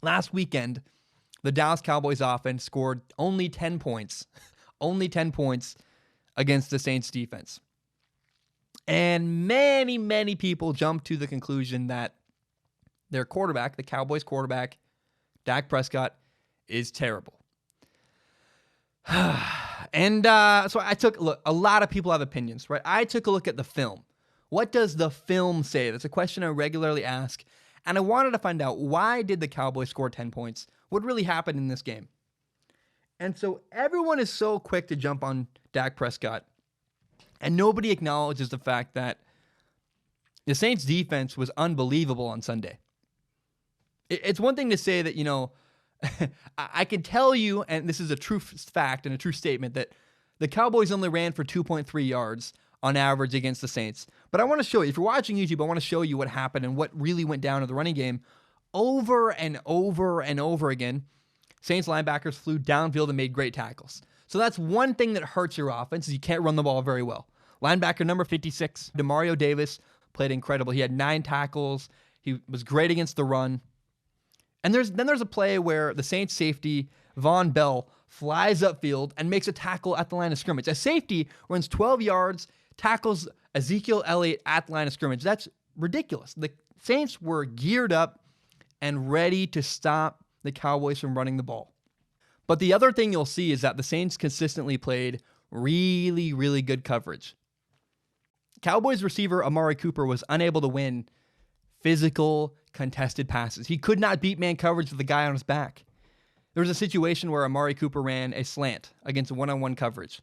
Last weekend, the Dallas Cowboys offense scored only 10 points. Only 10 points against the Saints defense. And many, many people jumped to the conclusion that their quarterback, the Cowboys quarterback, Dak Prescott, is terrible. And so I took a look. A lot of people have opinions, right? I took a look at the film. What does the film say? That's a question I regularly ask. And I wanted to find out, why did the Cowboys score 10 points? What really happened in this game? And so everyone is so quick to jump on Dak Prescott, and nobody acknowledges the fact that the Saints defense was unbelievable on Sunday. It's one thing to say that, I can tell you, and this is a true fact and a true statement, that the Cowboys only ran for 2.3 yards on average against the Saints. But I want to show you, if you're watching YouTube, I want to show you what happened and what really went down in the running game over and over and over again. Saints linebackers flew downfield and made great tackles. So that's one thing that hurts your offense, is you can't run the ball very well. Linebacker number 56, Demario Davis, played incredible. He had 9 tackles. He was great against the run. And there's a play where the Saints safety, Von Bell, flies upfield and makes a tackle at the line of scrimmage. A safety runs 12 yards, tackles Ezekiel Elliott at the line of scrimmage. That's ridiculous. The Saints were geared up and ready to stop the Cowboys from running the ball. But the other thing you'll see is that the Saints consistently played really, really good coverage. Cowboys receiver Amari Cooper was unable to win physical, contested passes. He could not beat man coverage with the guy on his back. There was a situation where Amari Cooper ran a slant against one-on-one coverage.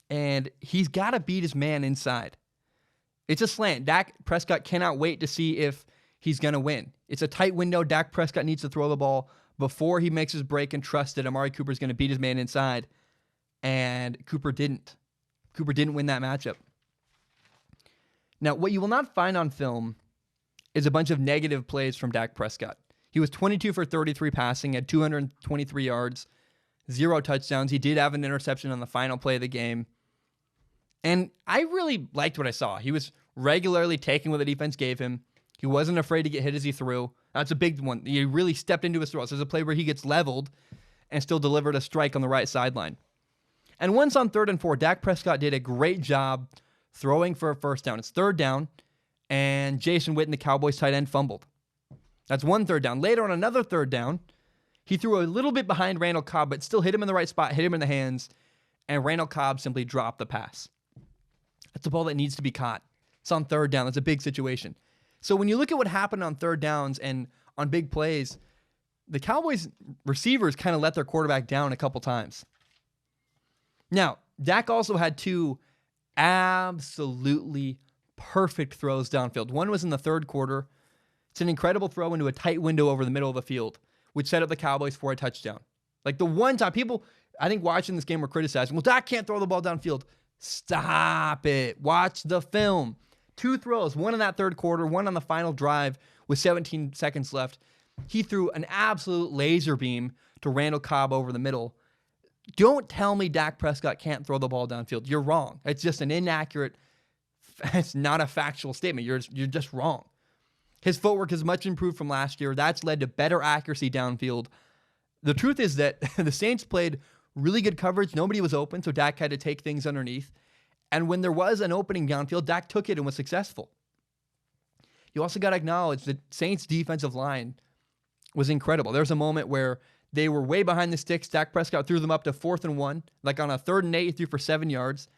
And he's got to beat his man inside. It's a slant. Dak Prescott cannot wait to see if he's going to win. It's a tight window. Dak Prescott needs to throw the ball before he makes his break and trust that Amari Cooper is going to beat his man inside. And Cooper didn't. Cooper didn't win that matchup. Now, what you will not find on film is a bunch of negative plays from Dak Prescott. He was 22 for 33 passing, had 223 yards, 0 touchdowns. He did have an interception on the final play of the game. And I really liked what I saw. He was regularly taking what the defense gave him. He wasn't afraid to get hit as he threw. That's a big one. He really stepped into his throws. There's a play where he gets leveled and still delivered a strike on the right sideline. And once on 3rd and 4, Dak Prescott did a great job throwing for a first down. It's 3rd down, and Jason Witten, the Cowboys tight end, fumbled. That's 1 3rd down. Later on another 3rd down, he threw a little bit behind Randall Cobb, but still hit him in the right spot, hit him in the hands, and Randall Cobb simply dropped the pass. That's a ball that needs to be caught. It's on 3rd down. That's a big situation. So when you look at what happened on 3rd downs and on big plays, the Cowboys receivers kind of let their quarterback down a couple times. Now, Dak also had 2 absolutely perfect throws downfield. One was in the 3rd quarter. It's an incredible throw into a tight window over the middle of the field, which set up the Cowboys for a touchdown. Like the one time people, I think watching this game were criticizing, well, Dak can't throw the ball downfield. Stop it. Watch the film. 2 throws, one in that 3rd quarter, one on the final drive with 17 seconds left. He threw an absolute laser beam to Randall Cobb over the middle. Don't tell me Dak Prescott can't throw the ball downfield. You're wrong. It's just an inaccurate, it's not a factual statement. You're just wrong. His footwork is much improved from last year. That's led to better accuracy downfield. The truth is that the Saints played really good coverage. Nobody was open, so Dak had to take things underneath. And when there was an opening downfield, Dak took it and was successful. You also got to acknowledge that Saints' defensive line was incredible. There was a moment where they were way behind the sticks. Dak Prescott threw them up to 4th and 1. Like on a 3rd and 8, he threw for 7 yards.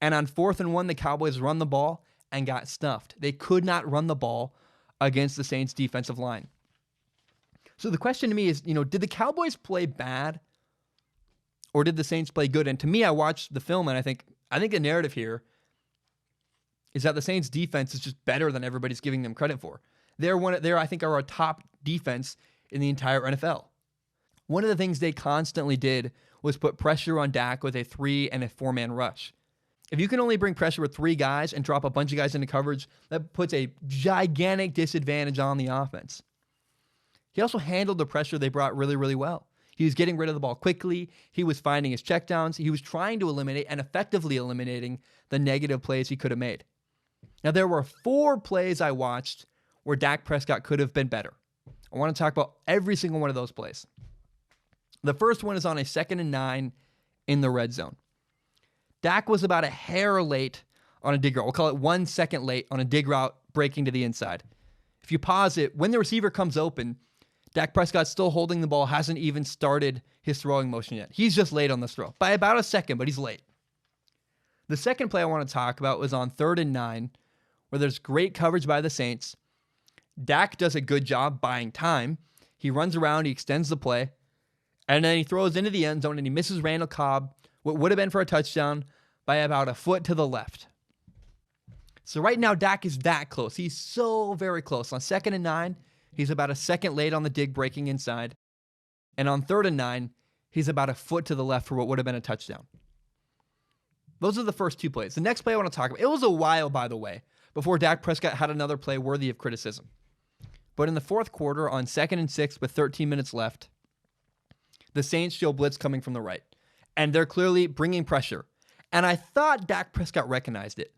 And on 4th and 1, the Cowboys run the ball and got stuffed. They could not run the ball against the Saints' defensive line. So the question to me is, did the Cowboys play bad or did the Saints play good? And to me, I watched the film and I think the narrative here is that the Saints defense is just better than everybody's giving them credit for. I think are a top defense in the entire NFL. One of the things they constantly did was put pressure on Dak with a 3 and a 4-man rush. If you can only bring pressure with 3 guys and drop a bunch of guys into coverage, that puts a gigantic disadvantage on the offense. He also handled the pressure they brought really, really well. He was getting rid of the ball quickly. He was finding his checkdowns. He was trying to eliminate and effectively eliminating the negative plays he could have made. Now, there were 4 plays I watched where Dak Prescott could have been better. I want to talk about every single one of those plays. The first one is on a 2nd and 9 in the red zone. Dak was about a hair late on a dig route. We'll call it 1 second late on a dig route breaking to the inside. If you pause it, when the receiver comes open, Dak Prescott's still holding the ball, hasn't even started his throwing motion yet. He's just late on this throw by about a second, but he's late. The second play I want to talk about was on 3rd and 9, where there's great coverage by the Saints. Dak does a good job buying time. He runs around, he extends the play, and then he throws into the end zone, and he misses Randall Cobb, what would have been for a touchdown, by about a foot to the left. So right now, Dak is that close. He's so very close. On 2nd and 9, he's about a second late on the dig breaking inside. And on 3rd and 9, he's about a foot to the left for what would have been a touchdown. Those are the first two plays. The next play I want to talk about, it was a while, by the way, before Dak Prescott had another play worthy of criticism. But in the fourth quarter, on 2nd and 6 with 13 minutes left, the Saints show blitz coming from the right. And they're clearly bringing pressure. And I thought Dak Prescott recognized it.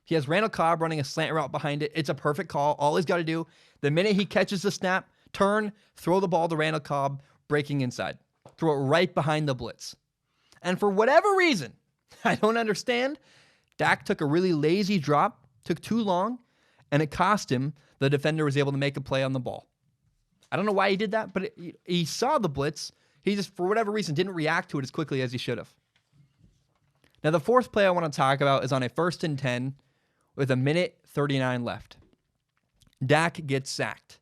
He has Randall Cobb running a slant route behind it. It's a perfect call. All he's got to do, the minute he catches the snap, turn, throw the ball to Randall Cobb, breaking inside. Throw it right behind the blitz. And for whatever reason, I don't understand, Dak took a really lazy drop, took too long, and it cost him. The defender was able to make a play on the ball. I don't know why he did that, but he saw the blitz. He just, for whatever reason, didn't react to it as quickly as he should have. Now, the fourth play I want to talk about is on a 1st and 10 with 1:39 left. Dak gets sacked.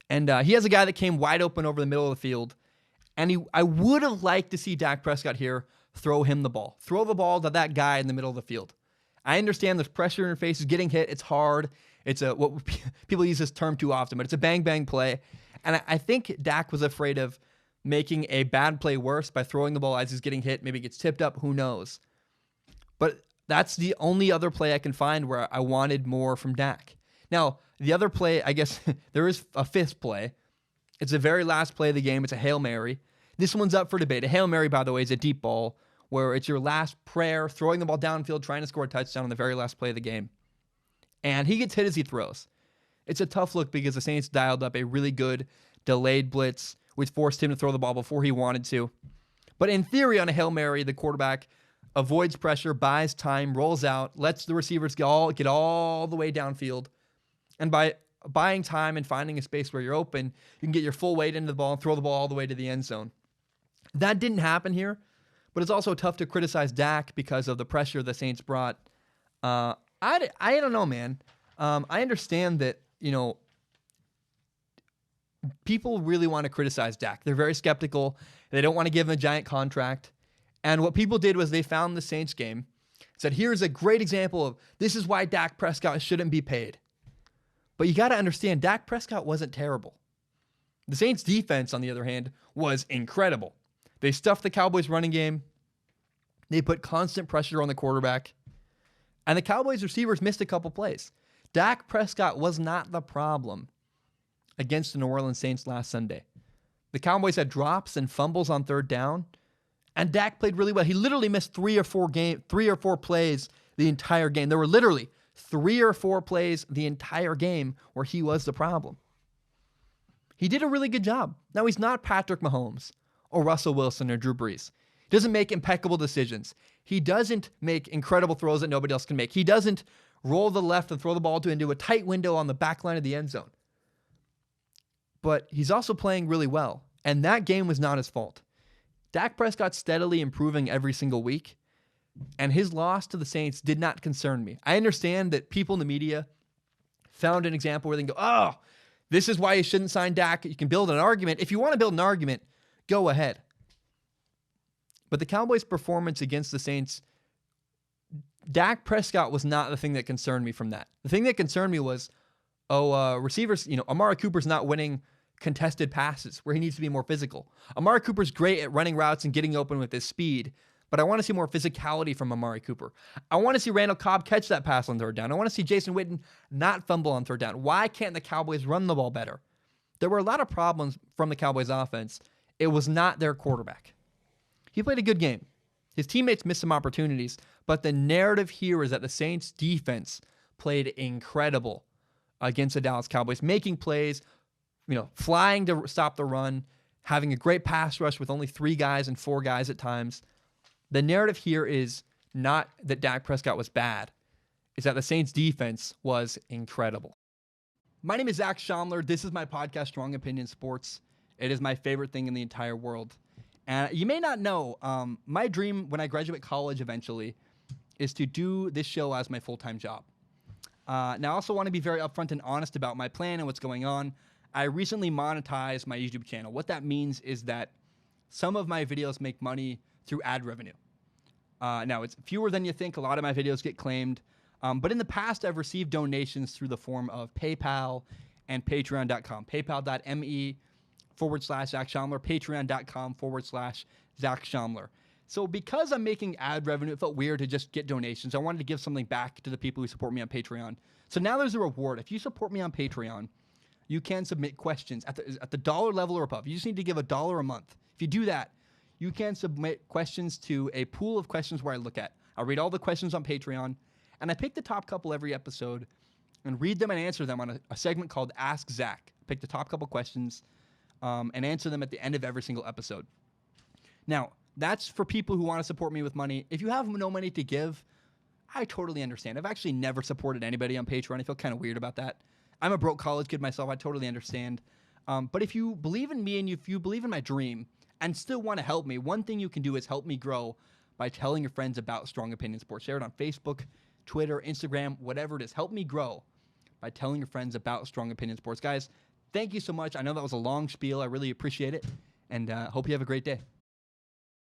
And he has a guy that came wide open over the middle of the field. And I would have liked to see Dak Prescott here throw him the ball. Throw the ball to that guy in the middle of the field. I understand there's pressure in your face, is getting hit. It's hard. It's what people use this term too often, but it's a bang-bang play. And I think Dak was afraid of making a bad play worse by throwing the ball as he's getting hit. Maybe it gets tipped up. Who knows? But that's the only other play I can find where I wanted more from Dak. Now, the other play, I guess there is a 5th play. It's the very last play of the game. It's a Hail Mary. This one's up for debate. A Hail Mary, by the way, is a deep ball where it's your last prayer, throwing the ball downfield, trying to score a touchdown on the very last play of the game. And he gets hit as he throws. It's a tough look because the Saints dialed up a really good delayed blitz, which forced him to throw the ball before he wanted to. But in theory, on a Hail Mary, the quarterback avoids pressure, buys time, rolls out, lets the receivers get all the way downfield. And by buying time and finding a space where you're open, you can get your full weight into the ball and throw the ball all the way to the end zone. That didn't happen here, but it's also tough to criticize Dak because of the pressure the Saints brought. I don't know, man. I understand that, people really want to criticize Dak. They're very skeptical. They don't want to give him a giant contract. And what people did was they found the Saints game, said, here's a great example of this is why Dak Prescott shouldn't be paid. But you got to understand, Dak Prescott wasn't terrible. The Saints defense, on the other hand, was incredible. They stuffed the Cowboys running game. They put constant pressure on the quarterback. And the Cowboys receivers missed a couple plays. Dak Prescott was not the problem against the New Orleans Saints last Sunday. The Cowboys had drops and fumbles on 3rd down, and Dak played really well. He literally missed 3 or 4 plays the entire game. There were literally 3 or 4 plays the entire game where he was the problem. He did a really good job. Now, he's not Patrick Mahomes or Russell Wilson or Drew Brees. He doesn't make impeccable decisions. He doesn't make incredible throws that nobody else can make. He doesn't roll the left and throw the ball into a tight window on the back line of the end zone. But he's also playing really well, and that game was not his fault. Dak Prescott steadily improving every single week, and his loss to the Saints did not concern me. I understand that people in the media found an example where they can go, oh, this is why you shouldn't sign Dak. You can build an argument. If you want to build an argument, go ahead. But the Cowboys' performance against the Saints, Dak Prescott was not the thing that concerned me from that. The thing that concerned me was, receivers, Amari Cooper's not winning contested passes where he needs to be more physical. Amari Cooper's great at running routes and getting open with his speed, but I want to see more physicality from Amari Cooper. I want to see Randall Cobb catch that pass on 3rd down. I want to see Jason Witten not fumble on 3rd down. Why can't the Cowboys run the ball better? There were a lot of problems from the Cowboys offense. It was not their quarterback. He played a good game. His teammates missed some opportunities, but the narrative here is that the Saints defense played incredible against the Dallas Cowboys, making plays, flying to stop the run, having a great pass rush with only 3 guys and 4 guys at times. The narrative here is not that Dak Prescott was bad. It's that the Saints defense was incredible. My name is Zach Schaumler. This is my podcast, Strong Opinion Sports. It is my favorite thing in the entire world. And you may not know, my dream when I graduate college eventually is to do this show as my full-time job. Now, I also want to be very upfront and honest about my plan and what's going on. I recently monetized my YouTube channel. What that means is that some of my videos make money through ad revenue. Now, it's fewer than you think. A lot of my videos get claimed. But in the past, I've received donations through the form of PayPal and Patreon.com. PayPal.me/Zach Schaumler, Patreon.com/Zach Schaumler. So because I'm making ad revenue, it felt weird to just get donations. I wanted to give something back to the people who support me on Patreon. So now there's a reward. If you support me on Patreon, you can submit questions at the dollar level or above. You just need to give $1 a month. If you do that, you can submit questions to a pool of questions where I'll read all the questions on Patreon, and I pick the top couple every episode and read them and answer them on a segment called Ask Zach. Pick the top couple questions and answer them at the end of every single episode. Now, that's for people who want to support me with money. If you have no money to give, I totally understand. I've actually never supported anybody on Patreon. I feel kind of weird about that. I'm a broke college kid myself. I totally understand. But if you believe in me and if you believe in my dream and still want to help me, one thing you can do is help me grow by telling your friends about Strong Opinion Sports. Share it on Facebook, Twitter, Instagram, whatever it is. Help me grow by telling your friends about Strong Opinion Sports. Guys, thank you so much. I know that was a long spiel. I really appreciate it, and hope you have a great day.